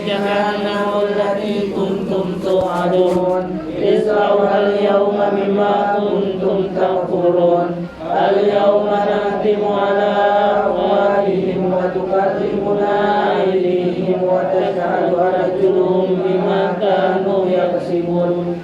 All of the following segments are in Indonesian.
جهنم التي كنتم توعدون اصلوها اليوم بما كنتم تكفرون اليوم نختم على أفواههم وتكلمنا أيديهم وتشهد أرجلهم بما كانوا يكسبون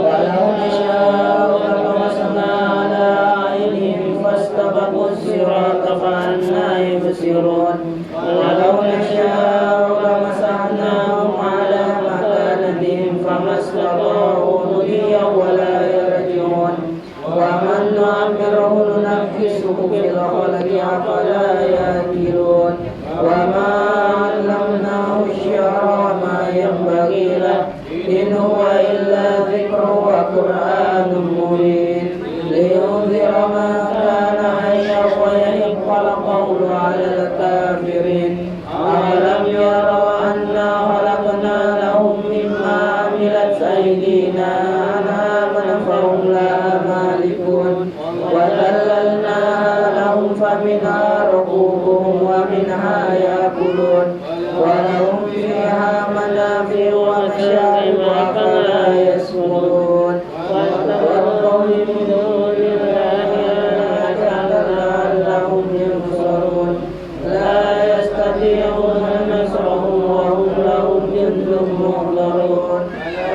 ولو نشاء لطمسنا على أعينهم فاستبقوا الصراط فأنى يبصرون ولو نشاء لمسحناهم على مكانتهم فما استطاعوا مضيا ولا يرجعون ومن نعمره ننكسه في الخلق أفلا يأكلون وما علمناه الشعر وما ينبغي له إن هو إلا ذكر وقرآن مبين لينذر من كان حيا ويحق القول على الكافرين أولم يروا أنا خلقنا لهم مما عملت أيدينا أنعاما فهم لها مالكون وذللناها لهم فمنها ركوبهم ومنها يأكلون ولهم فيها منافع ومشارب أفلا يشكرون واتقوا من دون الله لعلهم ينصرون لا يستطيعون نصرهم وهم لهم جند محضرون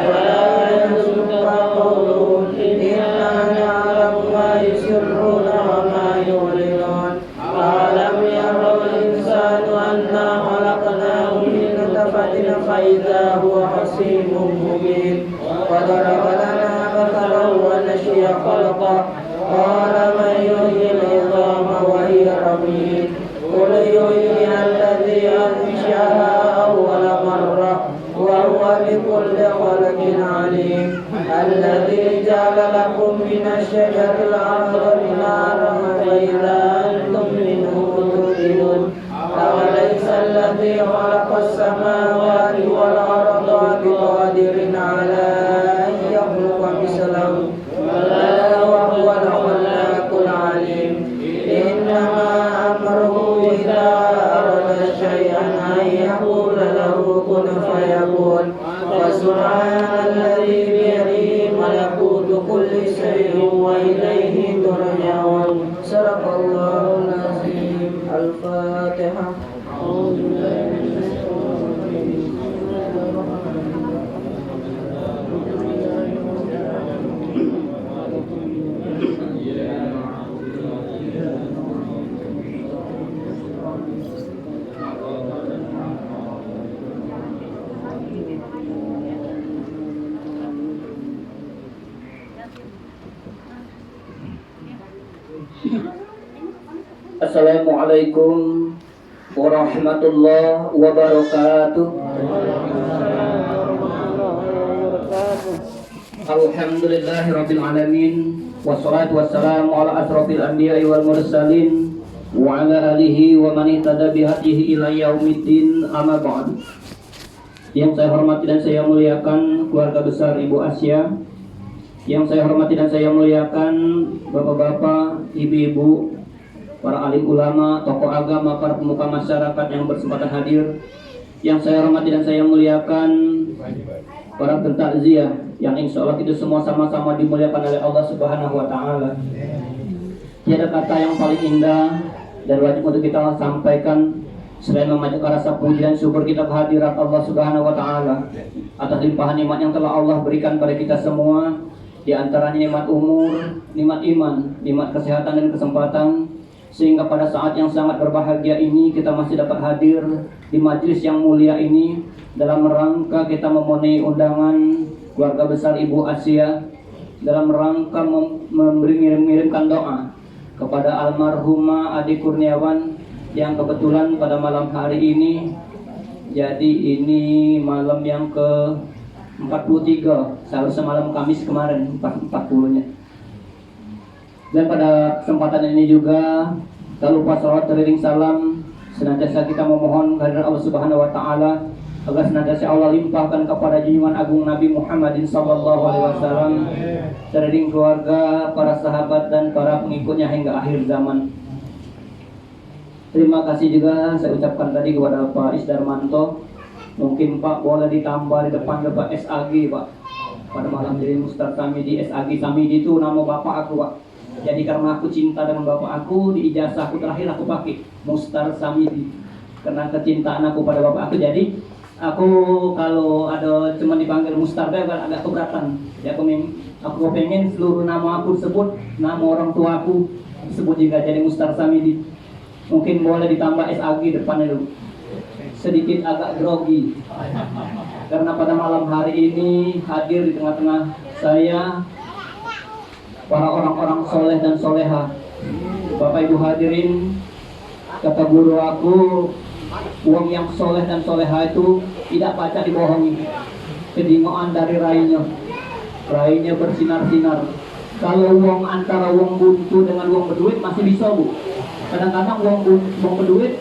ولا يحزنك قولهم إنا نعلم ما يسرون وما يعلنون أولم يرى الإنسان أنا خلقناه من نطفة فإذا هو خصيم مبين وضرب لنا مثلا ونسي خلقه قال من يحيي العظام وهي رميم قل يحييها الذي أنشأها أول مرة وهو بكل خلق عليم الذي جعل لكم من الشجر الأخضر نارا فإذا أنتم منه توقدون أوليس الذي خلق السماوات والأرض بقادر على أن يخلق مثلهم بلى وهو الخلاق العليم إنما أمره إذا أراد شيئا أن يقول له كن فيكون فسبحان الذي بيده ملكوت كل شيء وإليه ترجعون صدق الله العظيم الفاتحة أعوذ بالله من الشيطان الرجيم Assalamualaikum warahmatullahi wabarakatuh. Alhamdulillahirabbil alamin wassalatu wassalamu ala asrofil anbiya'i wal mursalin wa ala alihi wa man ihtada bihadihi ila yaumiddin amma ba'd. Yang saya hormati dan saya muliakan keluarga besar Ibu Asya, yang saya hormati dan saya muliakan bapak-bapak, ibu-ibu, para alim ulama, tokoh agama, para pemuka masyarakat yang berkesempatan hadir, yang saya hormati dan saya muliakan para pentakziah yang insya Allah itu semua sama-sama dimuliakan oleh Allah Subhanahu wa Ta'ala. Tiada kata yang paling indah dan wajib untuk kita sampaikan selain memanjatkan rasa puji dan syukur kita kehadirat Allah Subhanahu wa Ta'ala atas limpahan nikmat yang telah Allah berikan pada kita semua, di antaranya nikmat umur, nikmat iman, nikmat kesehatan dan kesempatan, sehingga pada saat yang sangat berbahagia ini kita masih dapat hadir di majelis yang mulia ini dalam rangka kita memenuhi undangan keluarga besar Ibu Asya, dalam rangka mengirimkan doa kepada almarhumah Adi Kurniawan yang kebetulan pada malam hari ini, jadi ini malam yang ke 43, seharusnya malam Kamis kemarin 40-nya. Dan pada kesempatan ini juga tak lupa salawat teriring salam senantiasa kita memohon kehadiran Allah Subhanahu wa Ta'ala agar senantiasa Allah limpahkan kepada junjungan agung Nabi Muhammadin sallallahu alaihi wasallam, teriring keluarga, para sahabat dan para pengikutnya hingga akhir zaman. Terima kasih juga saya ucapkan tadi kepada Pak Isdarmanto Mungkin Pak boleh ditambah di depan SAG Pak. Pada malam jadi Mustar Samidi, SAG Samidi itu nama bapak aku Pak. Jadi karena aku cinta dengan bapak aku, di ijazah aku terakhir aku pakai Mustar Samidi. Karena kecintaan aku pada bapak aku, jadi aku kalau ada cuma dipanggil Mustar kan agak keberatan. Jadi aku pengen seluruh nama aku sebut, nama orang tua aku disebut juga jadi Mustar Samidi. Mungkin boleh ditambah SAG depannya dulu. Sedikit agak grogi karena pada malam hari ini hadir di tengah-tengah saya para orang-orang soleh dan soleha. Bapak Ibu hadirin, kata guru aku, uang yang soleh dan soleha itu tidak baca dibohongi. Kedingoan dari rainya bersinar-sinar. Kalau uang antara uang buntu dengan uang berduit masih bisa Bu. Kadang-kadang uang berduit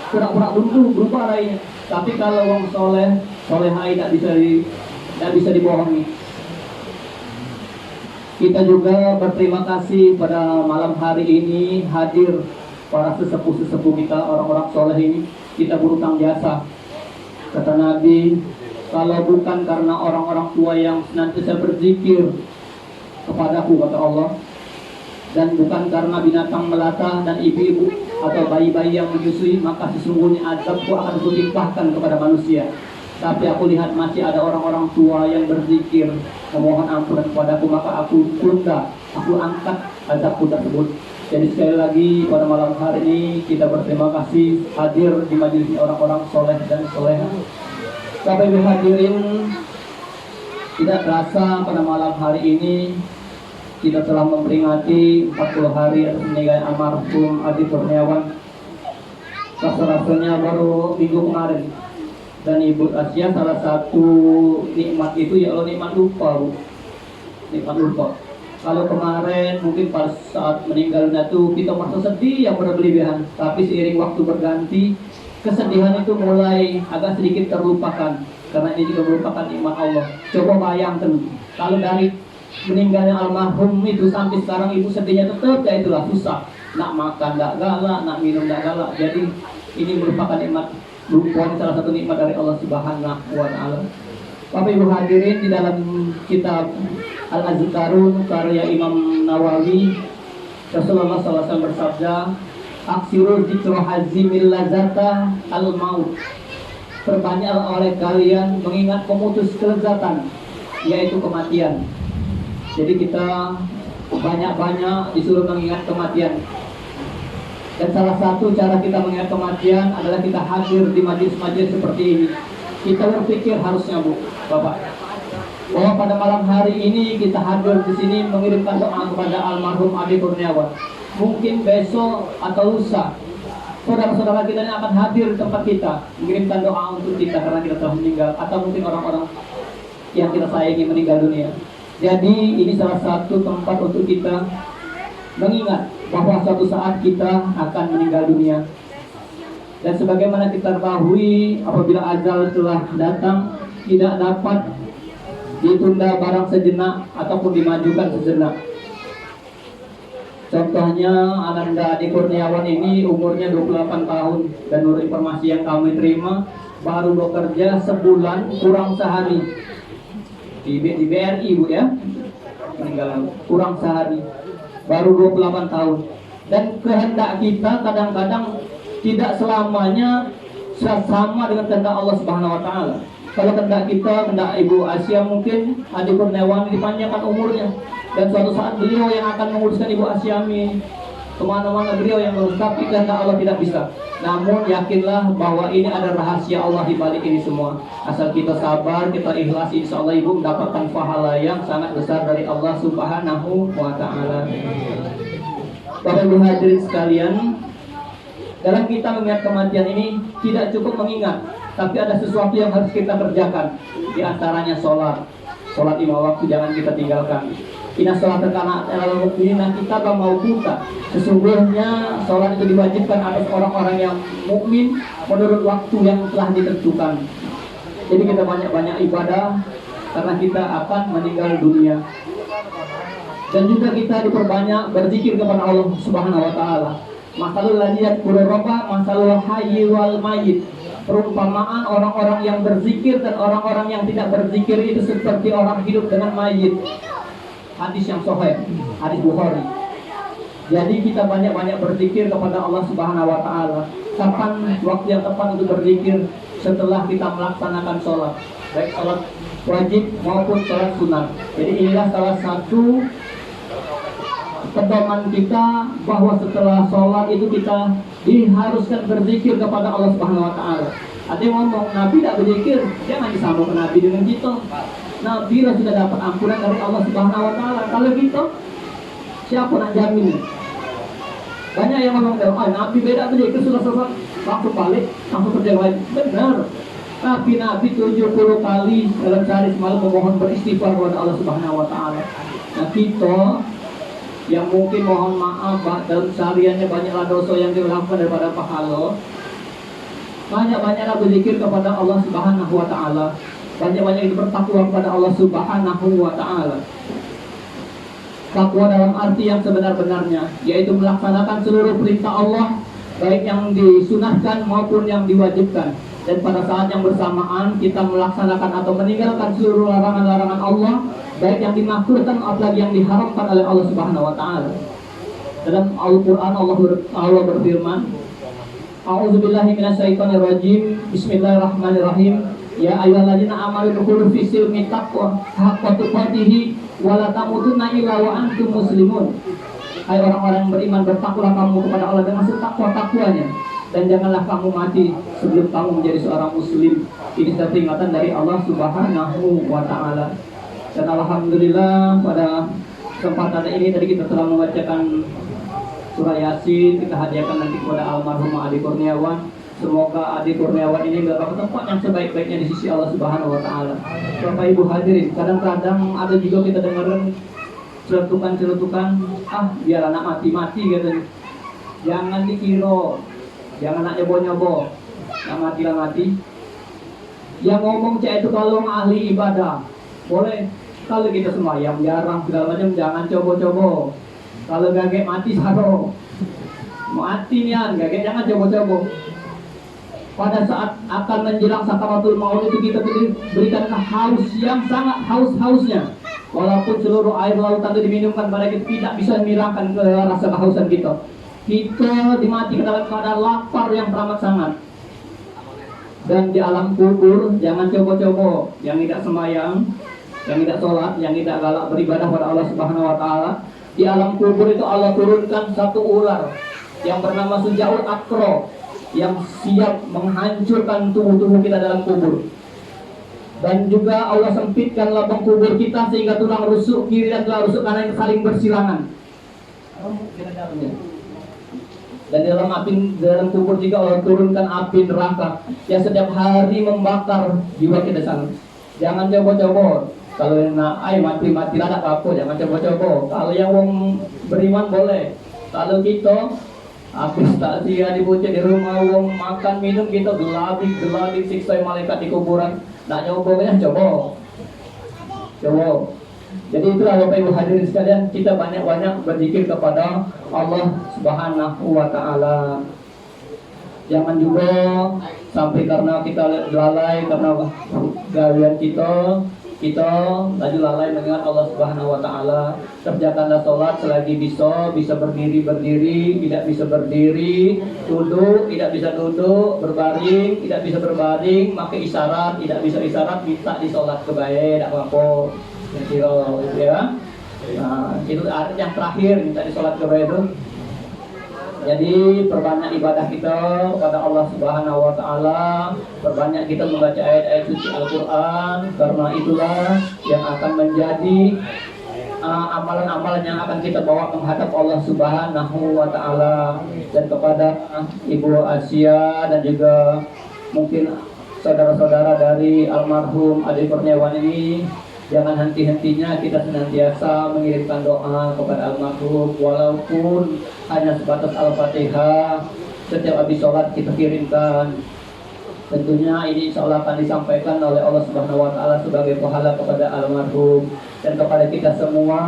pura-pura buntu berupa rainya. Tapi kalau uang soleha tidak bisa dibohongi. Kita juga berterima kasih pada malam hari ini hadir para sesepuh-sesepuh kita, orang-orang soleh ini. Kita berutang jasa. Kata Nabi, kalau bukan karena orang-orang tua yang senantiasa berzikir kepadaku, kata Allah, dan bukan karena binatang melata dan ibu-ibu atau bayi-bayi yang menyusui, maka sesungguhnya azabku akan kulimpahkan kepada manusia. Tapi aku lihat masih ada orang-orang tua yang berzikir memohon ampunan kepadaku, maka aku tunda, aku angkat azabku tersebut. Jadi sekali lagi pada malam hari ini kita berterima kasih hadir di majelis orang-orang soleh dan soleha. Bapak Ibu hadirin, tidak terasa pada malam hari ini kita telah memperingati 40 hari atas meninggalnya almarhum Adi Kurniawan. Rasa-rasanya baru minggu kemarin. Dan Ibu Asia salah satu nikmat itu ya Allah, nikmat lupa Bu. Nikmat lupa. Kalau kemarin mungkin pas saat meninggalnya itu kita merasa sedih yang berlebihan, tapi seiring waktu berganti kesedihan itu mulai agak sedikit terlupakan karena ini juga merupakan nikmat Allah. Coba bayangkan kalau dari meninggalnya almarhum itu sampai sekarang ibu sedihnya tetap ya itulah susah, nak makan tak galak, nak minum tak galak. Jadi ini merupakan nikmat lupa, salah satu nikmat dari Allah Subhanahu wa Ta'ala. Bapak Ibu hadirin, di dalam kitab Al-Azkarun karya Imam Nawawi, Rasulullah SAW bersabda, aksiru dzikra hazimil lazata al-maut. Perbanyaklah oleh kalian mengingat pemutus kelezatan, yaitu kematian. Jadi kita banyak-banyak disuruh mengingat kematian. Dan salah satu cara kita mengingat kematian adalah kita hadir di majelis-majelis seperti ini. Kita berpikir harusnya Bu, Bapak, bahwa pada malam hari ini kita hadir di sini mengirimkan doa kepada almarhum Adi Kurniawan. Mungkin besok atau lusa saudara-saudara kita ini akan hadir di tempat kita mengirimkan doa untuk kita karena kita telah meninggal, atau mungkin orang-orang yang kita sayangi meninggal dunia. Jadi ini salah satu tempat untuk kita mengingat bahwa suatu saat kita akan meninggal dunia. Dan sebagaimana kita ketahui, apabila ajal telah datang, tidak dapat ditunda barang sejenak ataupun dimajukan sejenak. Contohnya Ananda Adi Kurniawan ini umurnya 28 tahun, dan menurut informasi yang kami terima baru bekerja sebulan kurang sehari di BRI Bu ya, meninggal kurang sehari, baru 28 tahun. Dan kehendak kita kadang-kadang tidak selamanya sama dengan kehendak Allah Subhanahu wa Ta'ala. Kalau kehendak kita, kehendak Ibu Asia, mungkin Adi Kurniawan dipanjangkan umurnya, dan suatu saat beliau yang akan menguruskan Ibu Asyami kemana-mana, beliau yang mengurus. Tapi kehendak Allah tidak bisa. Namun yakinlah bahwa ini ada rahasia Allah di balik ini semua. Asal kita sabar, kita ikhlas, insya Allah Ibu mendapatkan pahala yang sangat besar dari Allah Subhanahu wa Ta'ala. Bapak Ibu hadirin sekalian, dalam kita mengingat kematian ini tidak cukup mengingat, tapi ada sesuatu yang harus kita kerjakan. Di antaranya sholat 5 waktu jangan kita tinggalkan. Inna sholat terkana alal mukminin kita mau buka. Sesungguhnya sholat itu diwajibkan atas orang-orang yang mukmin menurut waktu yang telah ditentukan. Jadi kita banyak-banyak ibadah karena kita akan meninggal dunia. Dan juga kita diperbanyak berzikir kepada Allah Subhanahu wa Ta'ala. Masalul ladzi yadhkuru rabba masalul hayyi wal mayyit. perumpamaan orang-orang yang berzikir dan orang-orang yang tidak berzikir itu seperti orang hidup dengan mayit. Hadis yang sahih, hadis Bukhari. Jadi kita banyak-banyak berzikir kepada Allah Subhanahu wa taala. Kapan waktu yang tepat untuk berzikir? Setelah kita melaksanakan sholat, baik sholat wajib maupun sholat sunat. Jadi inilah salah satu pedoman kita bahwa setelah sholat itu kita diharuskan berzikir kepada Allah Subhanahu wa taala. Ada yang ngomong, Nabi tidak berzikir, jangan disambung ke Nabi dengan kita. Nabi lah sudah dapat ampunan dari Allah Subhanahu wa taala. Kalau gitu, siapa nak jamin? Banyak yang ngomong, Nabi beda berzikir sudah selesai, langsung balik, langsung kerja lain. Benar. Tapi Nabi 70 kali dalam sehari semalam memohon beristighfar kepada Allah Subhanahu wa taala. Nah, kita yang mungkin mohon maaf dalam sehariannya banyaklah dosa yang dilakukan daripada pahala, banyak-banyaklah berzikir kepada Allah Subhanahu wa taala, banyak-banyak itu bertakwa kepada Allah Subhanahu wa taala. Takwa dalam arti yang sebenar-benarnya, yaitu melaksanakan seluruh perintah Allah, baik yang disunahkan maupun yang diwajibkan. Dan pada saat yang bersamaan kita melaksanakan atau meninggalkan seluruh larangan-larangan Allah, baik yang dimakruhkan apalagi yang diharamkan oleh Allah Subhanahu wa taala. Dalam Al-Qur'an Allah berfirman, A'udzubillahi minasyaitonirrajim. Bismillahirrahmanirrahim. Ya ayyuhalladzina amanu dukhulu fi silmi taqwa haqqa tuqatih wa la tamutunna illa wa antum muslimun. Hai orang-orang yang beriman, bertakwalah kamu kepada Allah dengan setakwa-takwanya, dan janganlah kamu mati sebelum kamu menjadi seorang muslim. Ini satu peringatan dari Allah Subhanahu wa taala. Dan alhamdulillah pada kesempatan ini tadi kita telah membacakan surah Yasin, kita hadiahkan nanti kepada almarhum Adi Kurniawan. Semoga Adi Kurniawan ini mendapat tempat yang sebaik-baiknya di sisi Allah Subhanahu wa taala. Bapak Ibu hadirin, kadang-kadang ada juga kita dengarin celutukan-celutukan, biar anak mati-mati gitu. Jangan dikira, jangan nak nyobo-nyobo, yang mati-lah mati. Yang ngomong cek itu kalau ahli ibadah, boleh. Kalau kita sembahyang jarang segala macam, jangan coba-coba. Kalau gagek mati saro, mati nian, gagek jangan coba-coba. Pada saat akan menjelang sakaratul maut itu kita berikan haus yang sangat haus-hausnya. Walaupun seluruh air lautan itu diminumkan pada kita, tidak bisa menghilangkan rasa kehausan kita. Kita dimatikan dalam keadaan lapar yang teramat sangat. Dan di alam kubur jangan coba-coba, yang tidak sembahyang, yang tidak sholat, yang tidak galak beribadah pada Allah Subhanahu wa taala. Di alam kubur itu Allah turunkan satu ular yang bernama Sujaul Akro, yang siap menghancurkan tubuh-tubuh kita dalam kubur. Dan juga Allah sempitkan lubang kubur kita sehingga tulang rusuk kiri dan tulang rusuk kanan saling bersilangan. Dan di dalam kubur juga Allah turunkan api neraka yang setiap hari membakar jiwa kita sana. Jangan coba-coba. Kalau nak mati-mati lah tak apa, jangan coba-coba. Kalau yang wong beriman boleh. Kalau kita habis tak dia dibuncit di rumah wong makan minum, kita geladi siksa malaikat di kuburan. Nak nyobanya coba. Jadi itulah Bapak Ibu hadirin sekalian, kita banyak-banyak berzikir kepada Allah Subhanahu wa taala. Jangan juga sampai karena kita lalai karena gawean kita lagi lalai mengingat Allah Subhanahu wa taala. Kerjakanlah sholat selagi bisa berdiri, tidak bisa berdiri, duduk, tidak bisa duduk, berbaring, tidak bisa berbaring, pakai isyarat, tidak bisa isyarat, minta di sholat kebaik, tidak apa-apa. Ya. Nah, itu arti yang terakhir minta di sholat kebaik itu. Jadi perbanyak ibadah kita kepada Allah Subhanahu wa taala, perbanyak kita membaca ayat-ayat suci Al-Qur'an, karena itulah yang akan menjadi amalan-amalan yang akan kita bawa menghadap Allah Subhanahu wa taala. Dan kepada Ibu Asia dan juga mungkin saudara-saudara dari almarhum Adi Kurniawan ini, jangan henti-hentinya kita senantiasa mengirimkan doa kepada almarhum, walaupun hanya sebatas Al-Fatihah. Setiap habis sholat kita kirimkan. Tentunya ini insya Allah akan disampaikan oleh Allah Subhanahu wa taala sebagai pahala kepada almarhum dan kepada kita semua.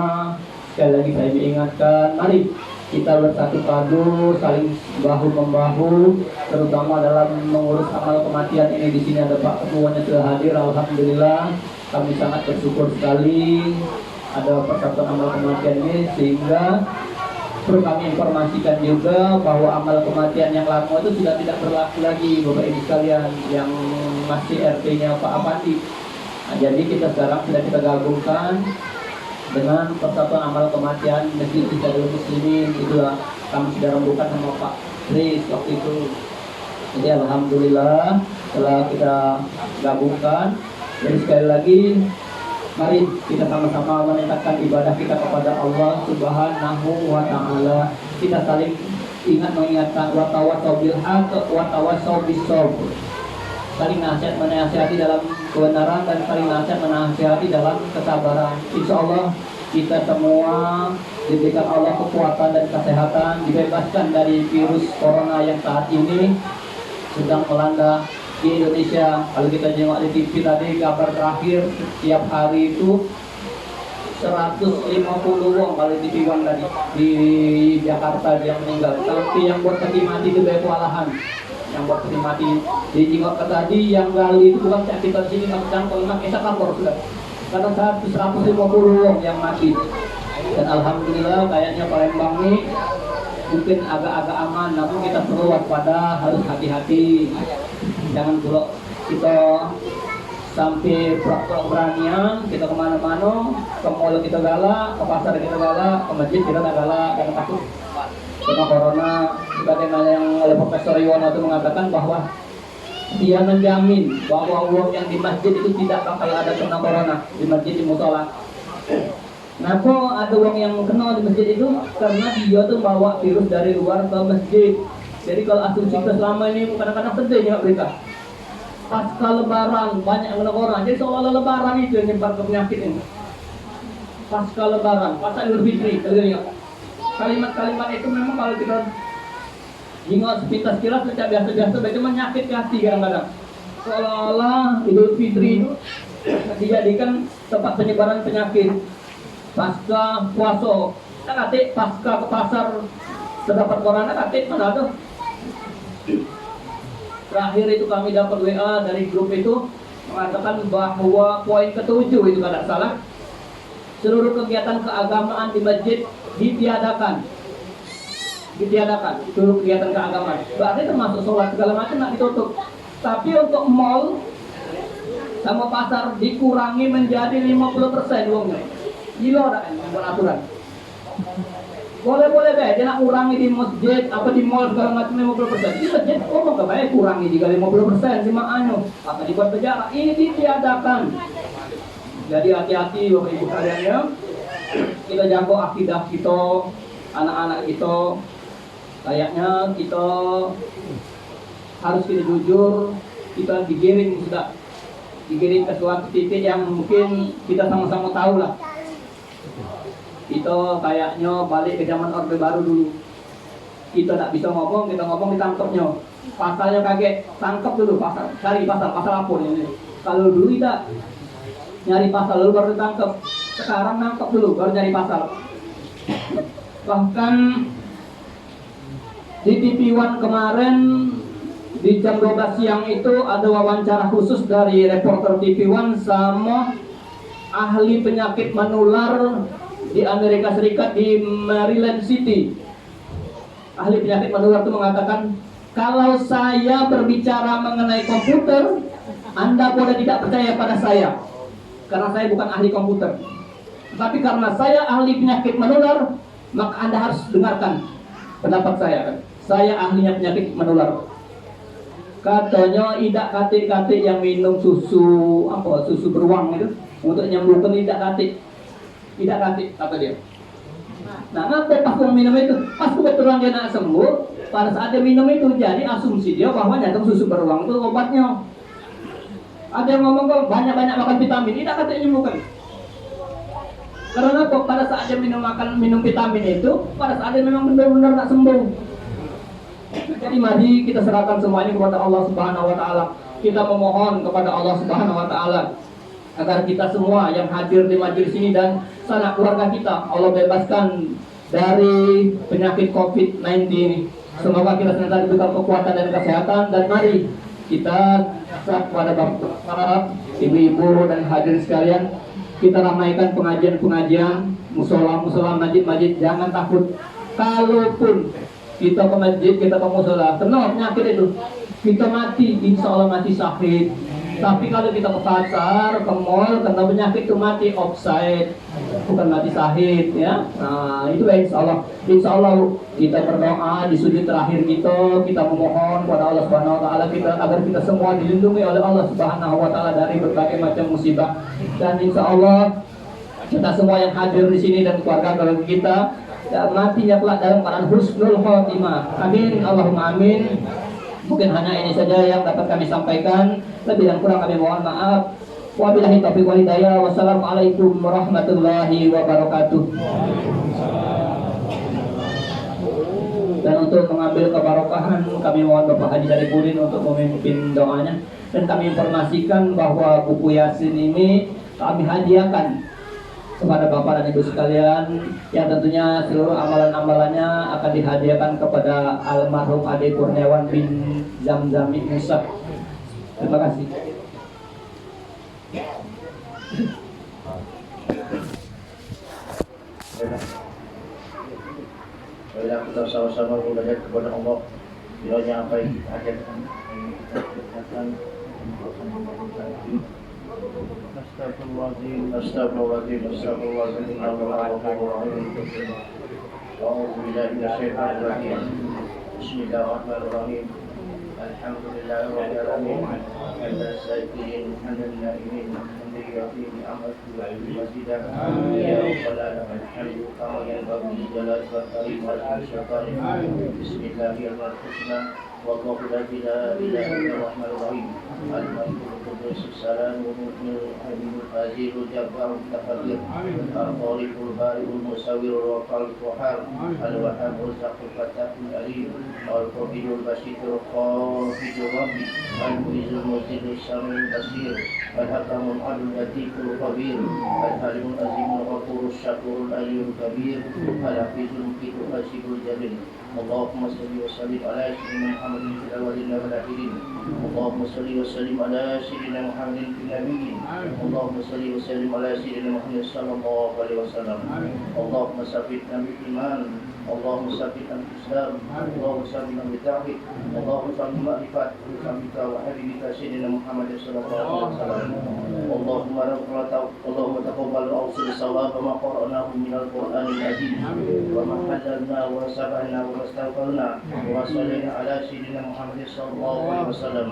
Sekali lagi saya diingatkan, mari kita bersatu padu, saling bahu membahu, terutama dalam mengurus amal kematian ini. Di sini ada Pak Ketuanya sudah hadir, alhamdulillah. Kami sangat bersyukur sekali ada persatuan amal kematian ini, sehingga perlu kami informasikan juga bahwa amal kematian yang lama itu sudah tidak berlaku lagi, Bapak Ibu sekalian yang masih RT-nya Pak Apandi. Nah, jadi kita sekarang sudah kita gabungkan dengan persatuan amal kematian Masjid Istiqlal Muslimin. Itulah kami sudah rembukan sama Pak Tris waktu itu. Jadi alhamdulillah setelah kita gabungkan, jadi sekali lagi mari kita sama-sama meningkatkan ibadah kita kepada Allah Subhanahu wa taala. Kita saling mengingatkan wa tawassaw bil haqq wa tawassaw bis sabr. Saling nasihat menasihati dalam kebenaran dan saling nasihat menasihati dalam kesabaran. Insya Allah kita semua diberikan Allah kekuatan dan kesehatan, dibebaskan dari virus corona yang saat ini sedang melanda di Indonesia. Kalau kita tengok di TV tadi kabar terakhir, setiap hari itu 150 wong kalau di TV One tadi di Jakarta yang meninggal. Tapi yang buat kaki mati itu banyak kewalahan. Yang buat kaki mati di Jingok tadi yang gali itu bukan sakit di sini macam kalau nak esak kapor sudah. Karena 150 wong yang mati. Dan alhamdulillah kayaknya Palembang ini mungkin agak-agak aman, namun kita perlu waspada, harus hati-hati. Jangan pula kita sampai pura-pura beranian, kita kemana-mana, ke mall kita galak, ke pasar kita galak, ke masjid kita galak, karena takut kena corona. Sebagaimana yang oleh Profesor Iwono itu mengatakan bahwa dia menjamin bahwa uang yang di masjid itu tidak bakal ada kena corona di masjid, di musola. Nah, kok ada uang yang kena di masjid itu karena dia tuh bawa virus dari luar ke masjid. Jadi kalau asumsi kita selama ini kadang-kadang sedih ya berita. Pasca lebaran banyak yang kena corona. Jadi seolah-olah lebaran itu yang nyebar ke penyakit ini. Pasca lebaran, pasca Idul Fitri, kalimat-kalimat itu memang kalau kita ingat sepintas kilas tidak biasa-biasa, cuma nyakit ke hati kadang-kadang. Seolah-olah Idul Fitri itu dijadikan tempat penyebaran penyakit. Pasca puasa, katik pasca ke pasar terdapat corona, katik mana tuh? Terakhir itu kami dapat WA dari grup itu mengatakan bahwa poin ke-7 itu tidak salah, seluruh kegiatan keagamaan di masjid ditiadakan. Seluruh kegiatan keagamaan. Berarti termasuk sholat segala macam nak ditutup. Tapi untuk mall sama pasar dikurangi menjadi 50% uangnya. Gila dah yang buat aturan. Boleh deh, dia nak kurangi di masjid, apa di mall segala macam 50%. Di masjid, mau ke baik kurangi juga 50%, cuma apa dibuat penjara. Ini ditiadakan. Jadi hati-hati Bapak Ibu kalian ya. Kita jaga akidah kita, anak-anak kita. Kayaknya kita harus jujur, kita digiring ke suatu titik yang mungkin kita sama-sama tahu lah. Itu kayaknya balik ke zaman Orde Baru dulu. Kita tak bisa ngomong, kita ngomong ditangkapnya. Pasalnya kaget, tangkap dulu pasal, cari pasal apa ini. Kalau dulu tidak nyari pasal dulu baru ditangkap. Sekarang nangkap dulu baru nyari pasal. Bahkan di TV One kemarin di jam 12 siang itu ada wawancara khusus dari reporter TV One sama ahli penyakit menular di Amerika Serikat di Maryland City. Ahli penyakit menular itu mengatakan, kalau saya berbicara mengenai komputer, Anda boleh tidak percaya pada saya karena saya bukan ahli komputer. Tapi karena saya ahli penyakit menular, maka Anda harus dengarkan pendapat saya. Saya ahlinya penyakit menular. Katanya tidak katik-katik yang minum susu beruang itu untuk menyembuhkan, tidak katik kata dia. Nah, ngapa pas yang minum itu? Pas kebetulan dia nak sembuh, pada saat dia minum itu jadi asumsi dia bahwa nyata susu beruang itu obatnya. Ada yang ngomong kalau banyak-banyak makan vitamin, tidak katik menyembuhkan. Karena kok pada saat dia minum vitamin itu, pada saat dia memang benar-benar nak sembuh. Jadi mari kita serahkan semuanya kepada Allah Subhanahu wa taala. Kita memohon kepada Allah Subhanahu wa taala agar kita semua yang hadir di majelis ini dan sanak keluarga kita, Allah bebaskan dari penyakit COVID-19 ini. Semoga kita senantiasa diberikan kekuatan dan kesehatan, dan mari kita kepada para ibu-ibu dan hadirin sekalian, kita ramaikan pengajian-pengajian, musola-musola, masjid-masjid. Jangan takut. Kalaupun kita ke masjid, kita ke musola, kena penyakit itu, kita mati, insya Allah mati sakit. Tapi kalau kita ke pasar, ke mall, kena penyakit itu mati offside, bukan mati sahid, ya. Nah, itu insya Allah. Insya Allah kita berdoa di sujud terakhir kita memohon kepada Allah Subhanahu Wa Taala agar kita semua dilindungi oleh Allah Subhanahu Wa Taala dari berbagai macam musibah. Dan insya Allah kita semua yang hadir di sini dan keluarga kita, ya, matinya kelak dalam keadaan husnul khotimah. Amin, Allahumma amin. Mungkin hanya ini saja yang dapat kami sampaikan. Lebih dan kurang kami mohon maaf. Wabillahi taufiq wal hidayah. Wassalamualaikum warahmatullahi wabarakatuh. Dan untuk mengambil kebarokahan, kami mohon Bapak Haji Sarifudin untuk memimpin doanya. Dan kami informasikan bahwa buku Yasin ini kami hadiahkan kepada Bapak dan Ibu sekalian, yang tentunya seluruh amalan-amalannya akan dihadiahkan kepada almarhum Ade Kurniawan bin Zamzami Musa. Terima kasih. Baiklah, kita sama-sama belajar kepada Allah. Kiranya apa yang kita ajarkan, Astagfirullahaladzim, astagfirullahaladzim, astagfirullahaladzim, astagfirullahaladzim. A'udzubillahi minasyaitonir rajim. Bismillahirrahmanirrahim. Alhamdulillahirabbil alamin. Al-Sayyidin Alhamdulillahi Alhamdulillahi Alhamdulillahi Ya Rabbal alamin. Alhamdu kama yanbaghi jalal karim wal syakari. Bismillahirrahmanirrahim. Wallahu la ilaha illa huwal rahmanur rahim. Al-Malikul Qudus Salamul Mu'minul Habibul Azizul Jabbarul Mutakabbir. Al-Khaliqul Bari'ul Musawwirul Waqal Qahhar. Al-Wahhabul Zaqul Fatahul Alim. Al-Qadirul Basyirul Qafidul Rabbi. Al-Mu'izul Muzidul Samil Basir. Al-Hakamul Adul Latiful Khabir. Al-Halimul Azimul Ghafurul Syakurul Aliyul Kabir. Al-Hafizul Muqitul Hasibul Jalil. Allahumma salli wa sallim ala sayyidina Muhammadin fil awwalin wal akhirin. Allahumma salli wa sallim ala sayyidina Muhammadin fil nabiyyin. Allahumma salli wa sallim ala sayyidina Muhammad sallallahu alaihi wasallam. Allahumma sabbitna bil iman. Allahumma sabbitna bil Islam. Allahumma sabbitna bil tauhid. Allahumma sabbitna bil ma'rifat wa habibika sayyidina Muhammad sallallahu alaihi wasallam. Allahumma taqabbal awsil sawab ma qara'nahu min al-Qur'anil azim. Wa ma halalna wa sabana wa astaghfirna wa sallallahu ala sayyidina Muhammad sallallahu alaihi wasallam.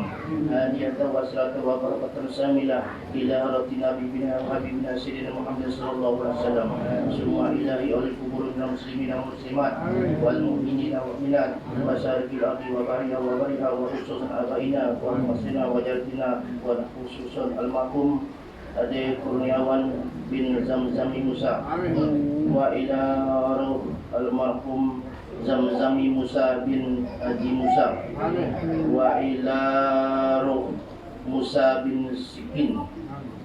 Hadiyatan wa salatu wa barakatan samilah ila rabbina bibina wa habibina sayyidina Muhammad sallallahu alaihi wasallam. Semua ilahi oleh kubur muslimin dan muslimat wal mu'minin wal mu'minat wa syarikil ardi wa bariha wa khususan abaina wa masina wa jadina wa khususan almarhum Ade Kurniawan bin Zamzami Musa. Wa ila ruh almarhum Zamzami Musa bin Haji Musa. Wa ila ruh Musa bin Sikin.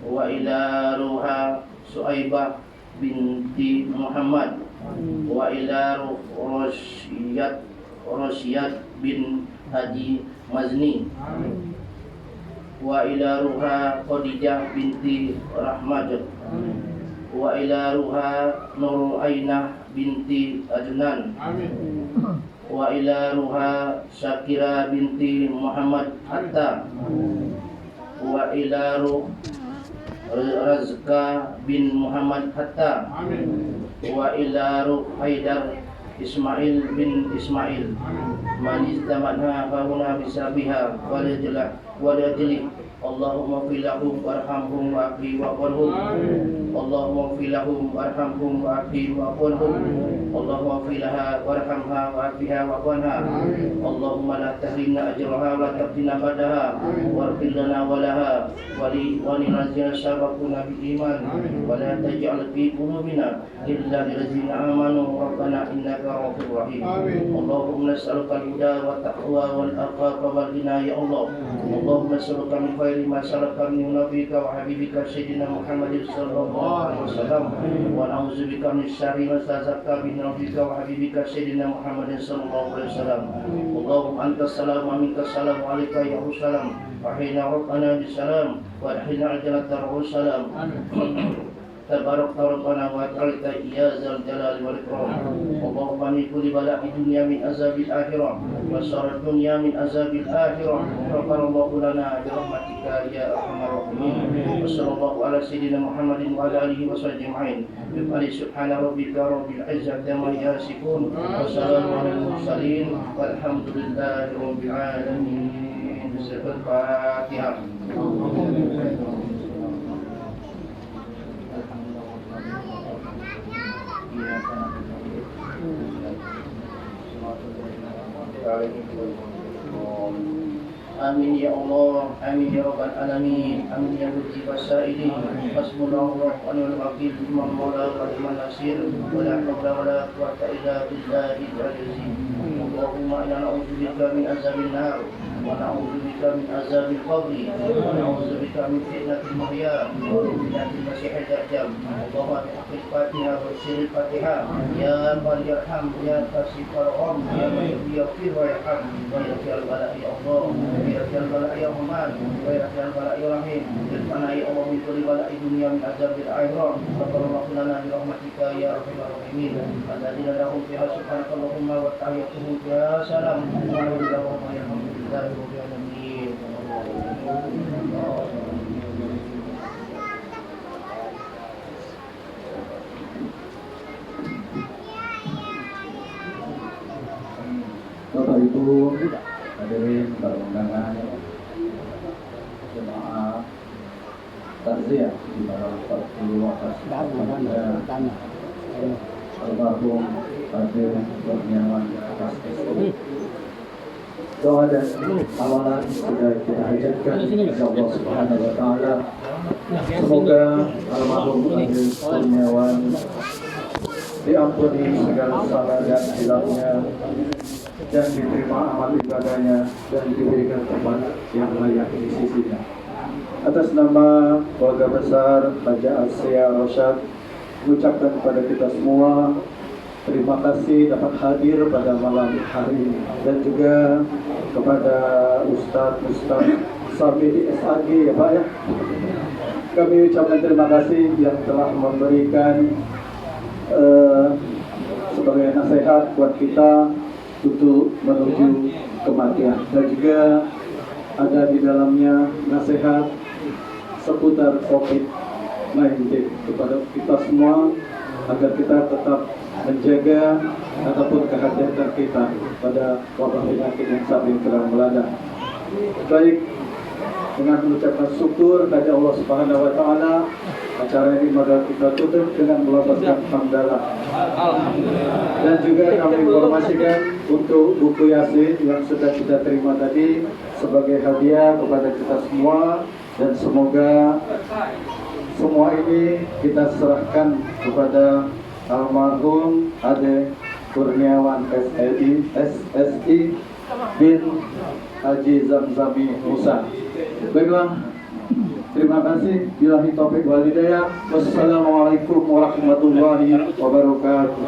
Wa ila ruha Suaibah binti Muhammad. Wa ila ruh Rosyad bin Haji Mazni. Wa ila ruha Khadijah binti Rahmad. Wa ila ruha Nur Ainah binti Adnan. Wa ila ruha Syakira binti Muhammad Hatta. Wa ila ruh Razka bin Muhammad Hatta. Wa ila ruh Haidar Ismail bin Ismail. Man istamanha fahuna bisabiha wala Allahumma fil lahum warhamhum wa'fi wa'furhum. Allahumma fil lahum warhamhum wa'fi wa'furhum. Allahumma fil laha warhamha wa'fiha wa'furha. Allahumma la tahrimna ajraha wa la taftina ba'daha warfir lana wa laha wa li ladzina sabaquna bil iman wa la taj'al fi qulubina illa lil ladzina amanu rabbana innaka ghafurur rahim. Allahumma nas'aluka al-huda wa taqwa wal afafa wal ghina ya Allah. Allahumma nas'aluka min خير ما سلك من نبيك وحبيبك سيدنا محمد صلى الله عليه وسلم ونعوذ بك من شر ما استهزأت من نبيك وحبيبك سيدنا محمد صلى الله عليه وسلم اللهم أنت السلام ومنك السلام عليك يا رسول وحين ربنا بالسلام وحين الجنة السلام تبارك ربنا وتعالى يا ذا الجلال والإكرام اللهم من كل بلاء الدنيا من عذاب الآخرة وشر الدنيا من عذاب الآخرة غفر الله لنا برحمتك يا أرحم الراحمين وصلى الله على سيدنا محمد وعلى آله وصحبه أجمعين سبحان ربك رب العزة عما يصفون وسلام على المرسلين والحمد لله رب العالمين. الفاتحة. Amin ya Allah, amin ya Rabbal Alamin, amin ya Mujib as-sa'ilin. Hasbunallahu wa ni'mal wakil, ni'mal mawla wa ni'mal nasir, wa la hawla wa la quwwata illa billahil azim. Allahumma inna na'udzubika min azabil nar wa na'udzubika min azabil qabri wa na'udzubika min fitnatil mahya wa min fitnatil masiihid dajjal. Allahumma bihaqqil Fatihah wa sirril Fatihah ya man yarham ya kasifal gham ya man yaghfir wa yarham wa yaghfir bala ya Allah. Ya Bala ya Rahman, ya Bala ya Rahim, irfana ya Allah min kulli bala'i dunya min azabil akhirah, wa lana bi rahmatika ya arhamar rahimin. Alladzina lahum fiha subhanakallahumma wa tahiyyatuhum ya salam. Alhamdulillahi rabbil alamin. Bapak Ibu hadirin para undangan jemaah takziah di bawah 40 atas almarhum Fadil Kurniawan atas doa dan amalan sudah kita hajatkan kepada Allah Subhanahu wa taala. Semoga almarhum Fadil Kurniawan diampuni segala salah dan silapnya dan diterima amal ibadahnya dan diberikan tempat yang layak di sisinya. Atas nama keluarga besar Raja Asia Rosyad, mengucapkan kepada kita semua terima kasih dapat hadir pada malam hari ini, dan juga kepada Ustadz Samidi SAG ya Pak ya. Kami ucapkan terima kasih yang telah memberikan sebagai nasihat buat kita untuk menuju kematian, dan juga ada di dalamnya nasihat seputar COVID-19 kepada kita semua agar kita tetap menjaga ataupun kehati-hatian kita pada wabah penyakit yang saat ini sedang melanda. Baik, dengan mengucapkan syukur kepada Allah Subhanahu wa taala, acara ini maka kita tutup dengan melafazkan hamdalah. Dan juga kami informasikan untuk buku Yasin yang sudah kita terima tadi sebagai hadiah kepada kita semua, dan semoga semua ini kita serahkan kepada almarhum Ade Kurniawan SSI bin Haji Zamzami Musa. Baiklah, terima kasih. Billahi taufiq wal hidayah. Wassalamualaikum warahmatullahi wabarakatuh.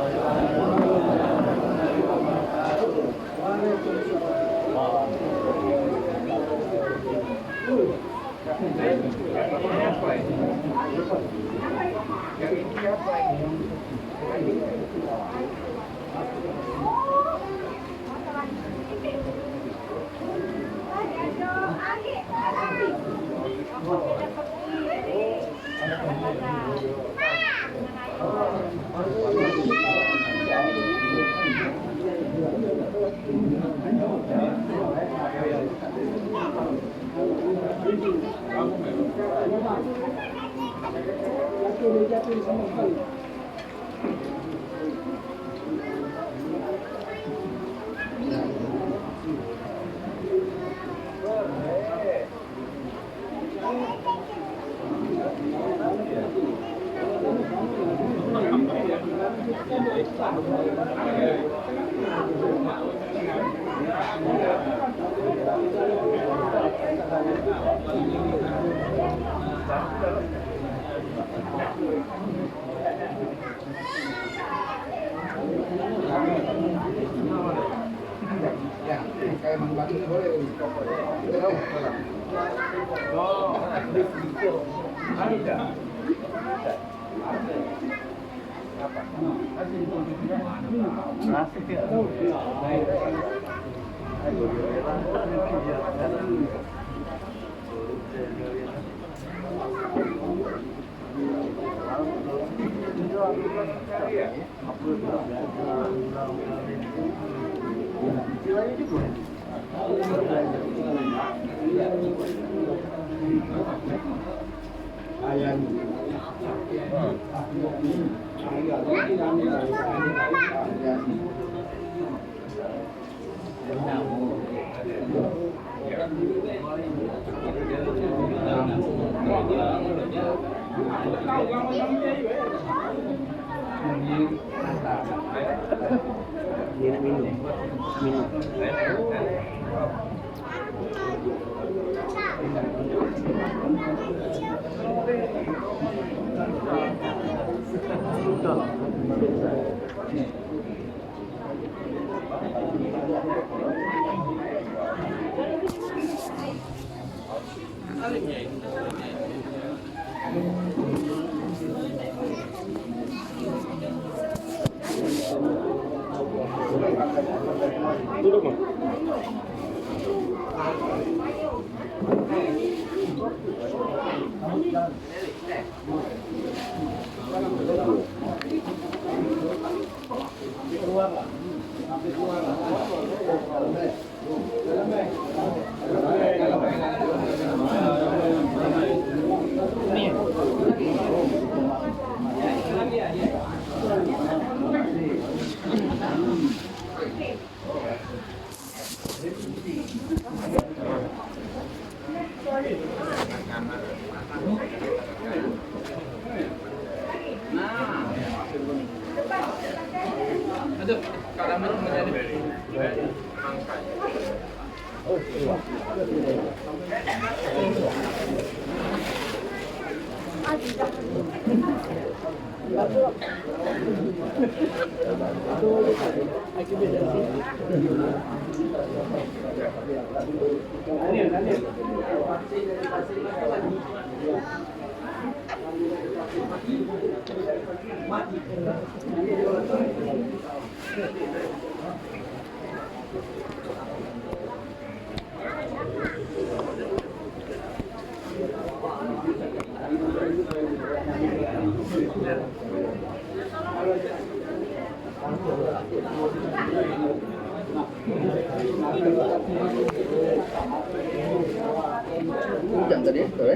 Hujan tadi, tuh ya?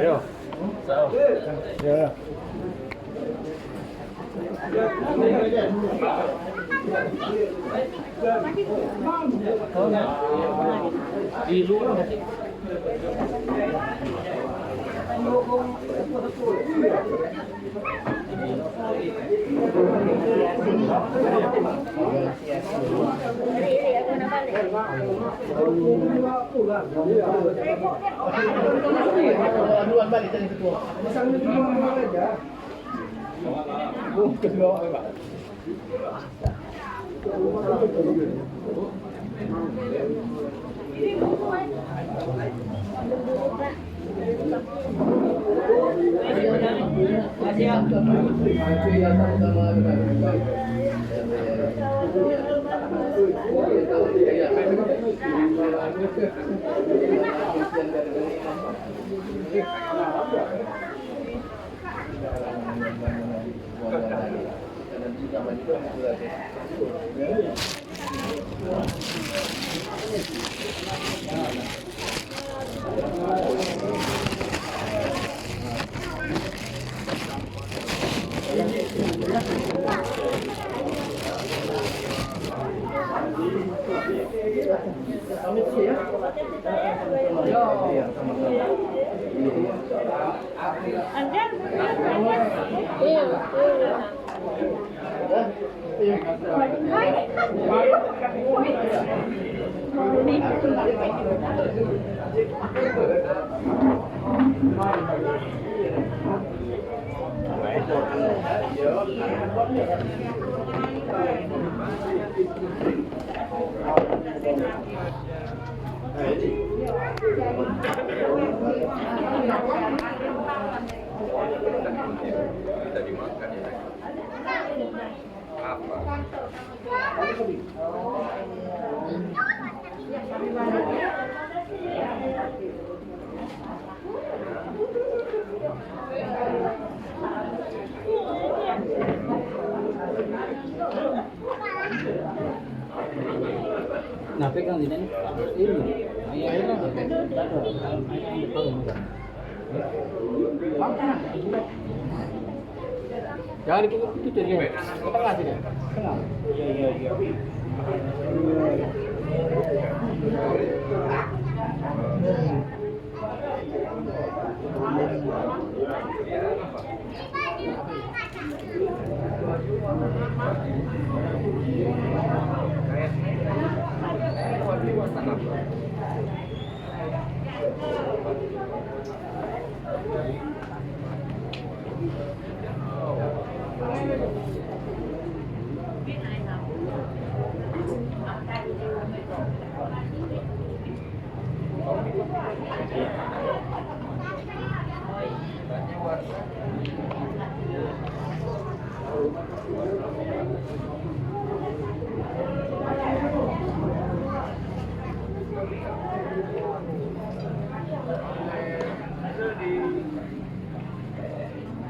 Ayo. Ya. Di luar. Duluan balik tadi ketua. Iya. Nah, pegang di sini. Ini. Ayo. Jangan ikut dia. Ke tengah sini. Tengah. Iya.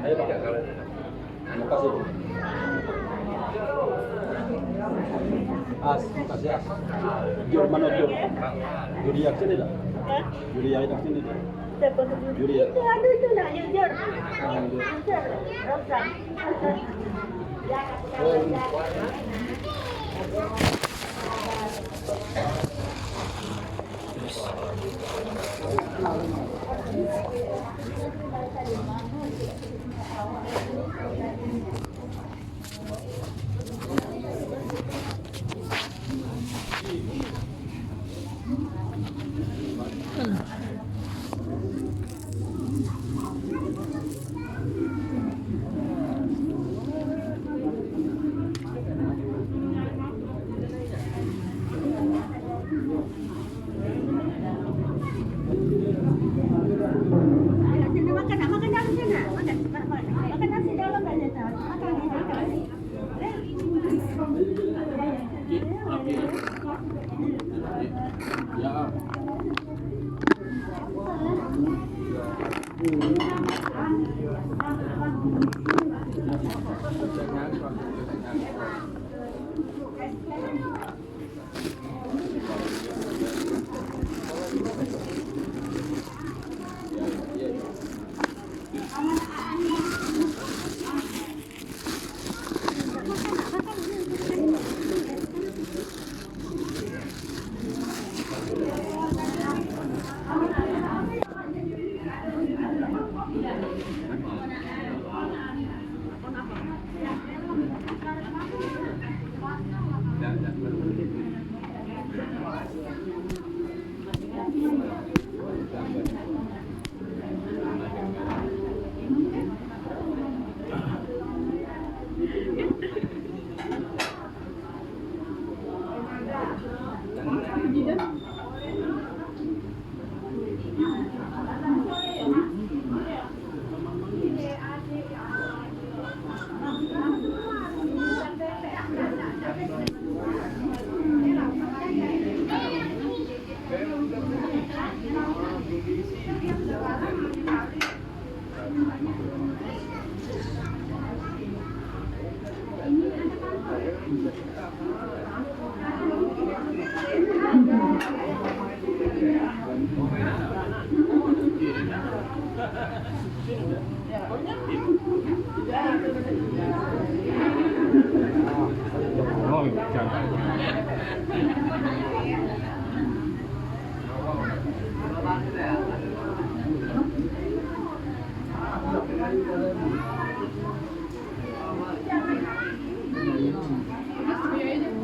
Ayo pakai kalian. Makasih. Kasih as. Jur mana jur? Juri yang sini dah. Juri yang itu sini. Juri ya. Itu ada itu nak jujur. Jujur. Rosan.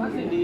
Masih di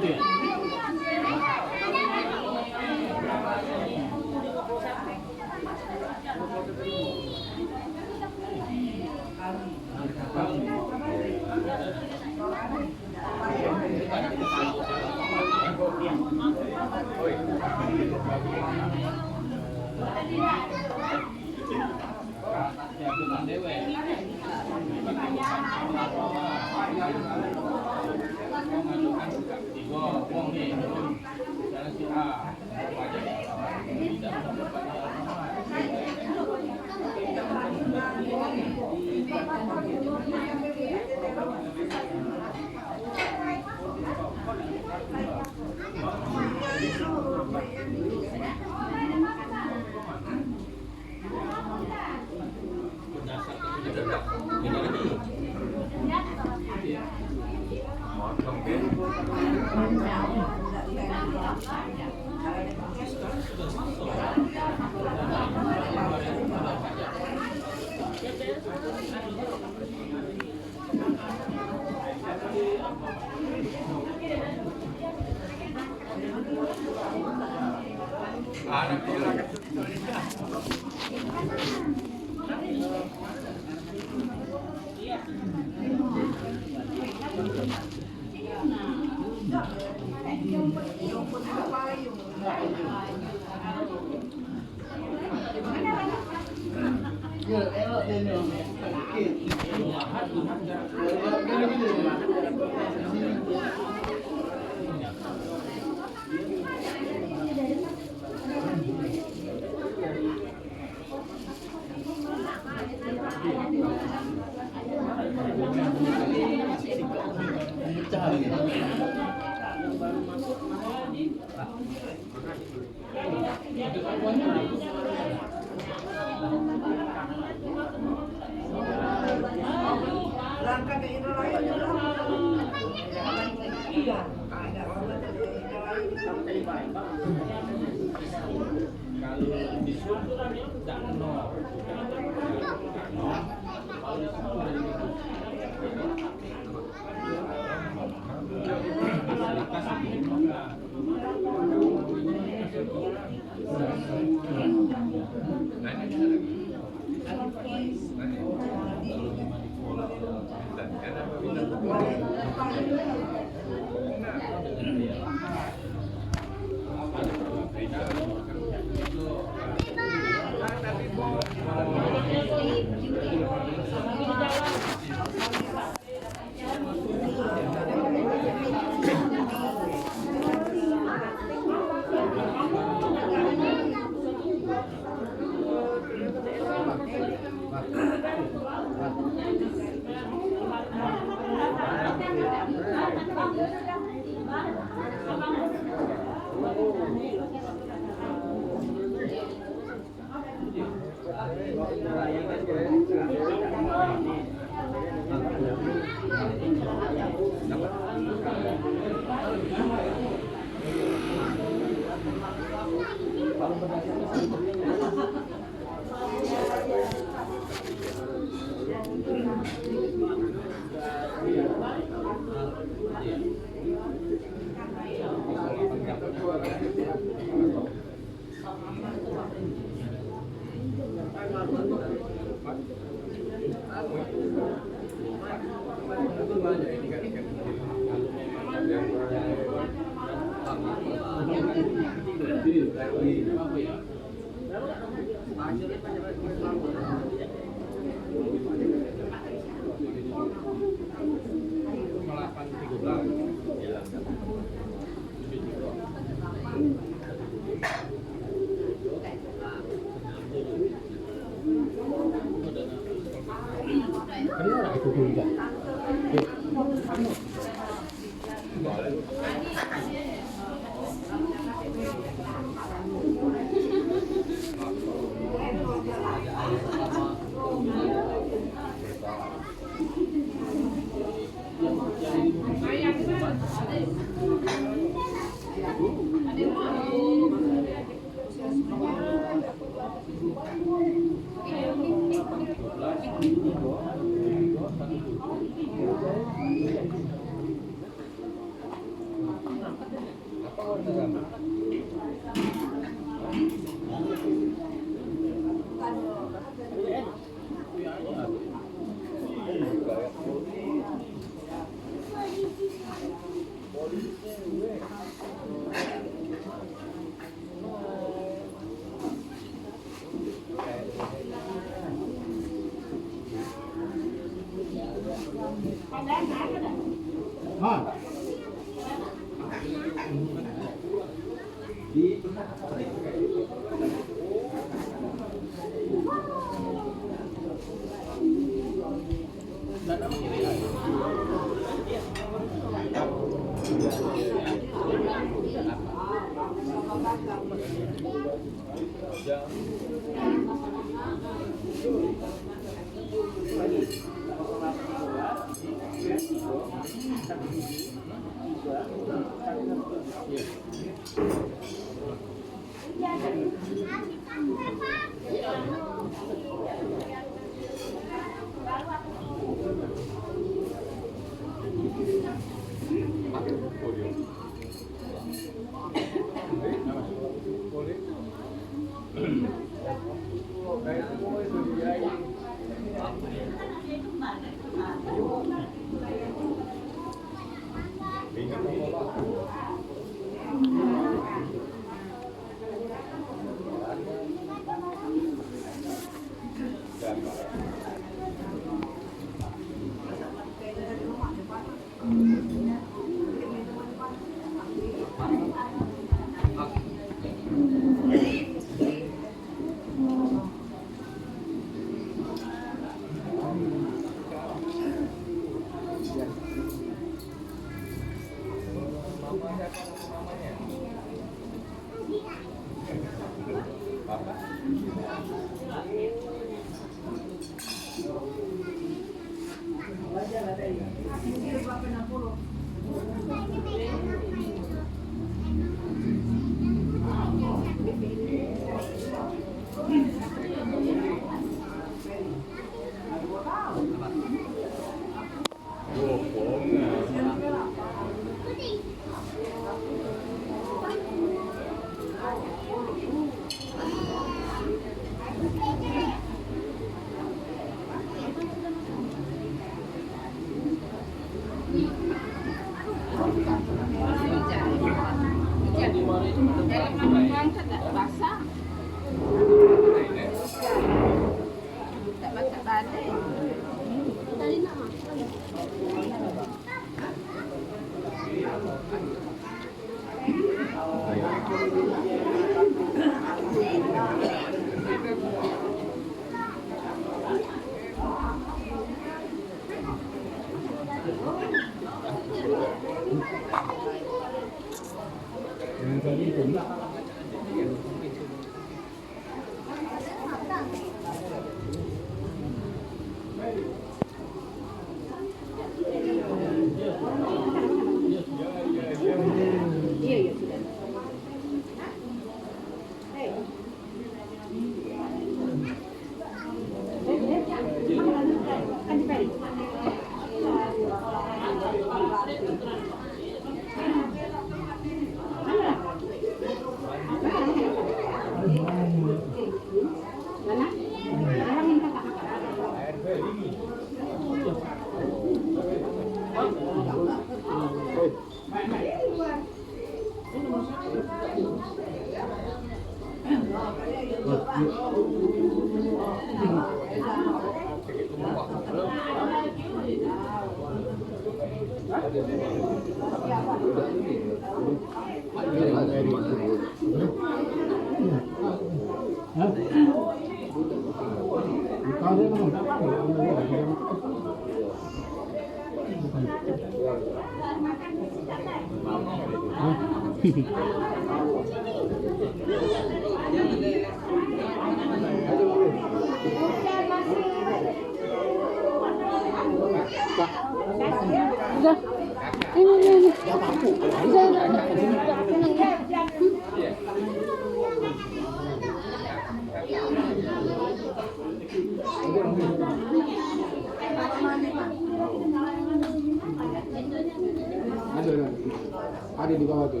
Ada di bawah tuh.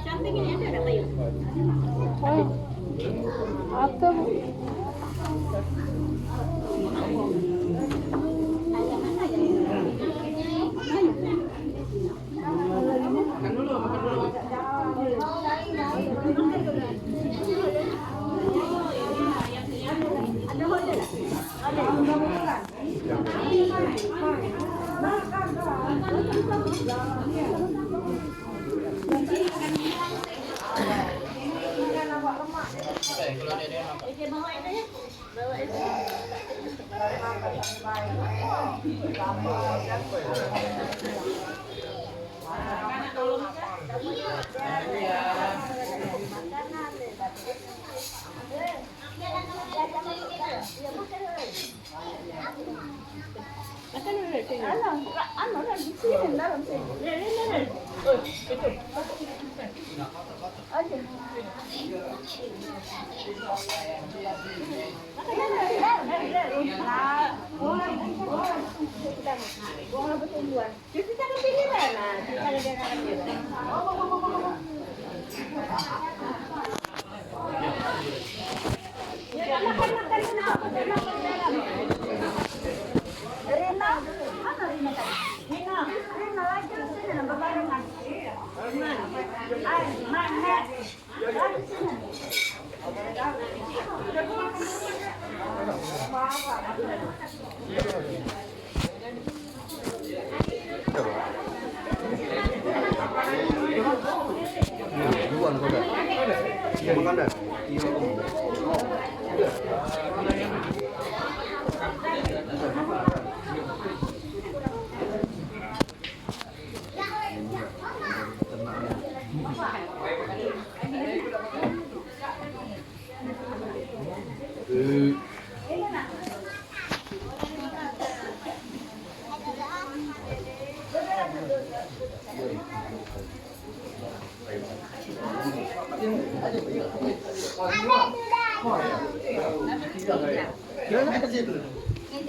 Samping ini ada kayu. Atau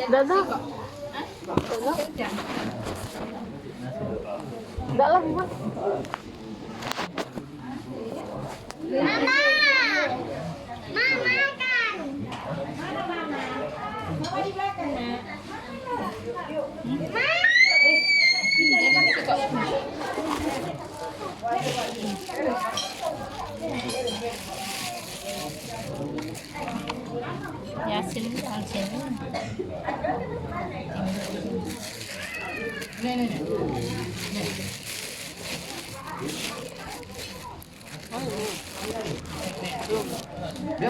Dadah. Enggak lah, Mas. Mama. Mama kan. Mama. Mama di belakang, Nak. Yasin Alsin. Dia